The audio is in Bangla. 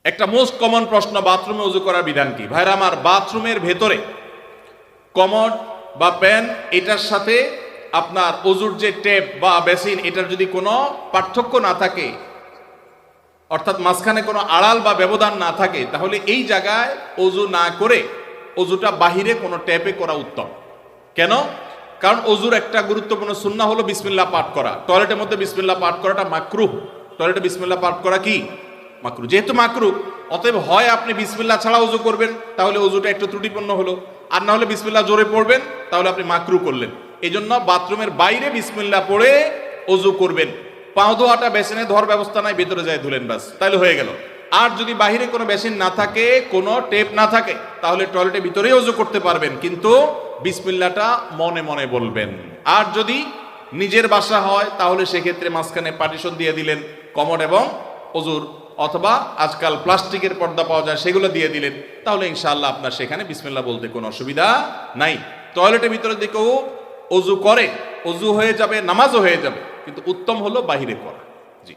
একটা মোস্ট কমন প্রশ্ন, বাথরুমে ওযু করার বিধান কি? ভাইরা আমার, বাথরুমের ভেতরে কমোড বা প্যান এটার সাথে আপনার ওযুর যে টেপ বা বেসিন, এটার যদি কোনো পার্থক্য না থাকে, অর্থাৎ মাঝখানে কোনো আড়াল বা ব্যবধান না থাকে, তাহলে এই জায়গায় ওযু না করে ওযুটা বাহিরে কোনো ট্যাপে করা উত্তম। কেন? কারণ ওযুর একটা গুরুত্বপূর্ণ সুন্নাহ হলো বিসমিল্লাহ পাঠ করা। টয়লেটের মধ্যে বিসমিল্লাহ পাঠ করাটা মাকরুহ। টয়লেটে বিসমিল্লাহ পাঠ করা কি মাকরুহ? যেহেতু মাকরুহ, অতএব হয় আপনি বিসমিল্লাহ ছাড়া ওযু করবেন, তাহলে ওযুটা একটু ত্রুটিপূর্ণ হলো, আর না হলে বিসমিল্লাহ জোরে পড়বেন, তাহলে আপনি মাকরুহ করলেন। এই জন্য বাথরুমের বাইরে বিসমিল্লাহ পড়ে ওযু করবেন। পাও ধোয়াটা বেসিনে ধোয়ার ব্যবস্থা নাই, ভেতরে যায় ধুলেন, বাস, তাহলে হয়ে গেল। আর যদি বাহিরে কোনো বেসিন না থাকে, কোনো টেপ না থাকে, তাহলে টয়লেটের ভিতরেই ওযু করতে পারবেন, কিন্তু বিসমিল্লাহটা মনে মনে বলবেন। আর যদি নিজের বাসা হয়, তাহলে সেক্ষেত্রে মাঝখানে পার্টিশন দিয়ে দিলেন কমোড এবং ওযুর, অথবা আজকাল প্লাস্টিকের পর্দা পাওয়া যায়, সেগুলো দিয়ে দিলেন, তাহলে ইনশাআল্লাহ আপনার সেখানে বিসমিল্লাহ বলতে কোনো অসুবিধা নাই। টয়লেটের ভিতরে যদি কেউ ওযু করে, ওযু হয়ে যাবে, নামাজও হয়ে যাবে, কিন্তু উত্তম হলো বাহিরে করা। জি।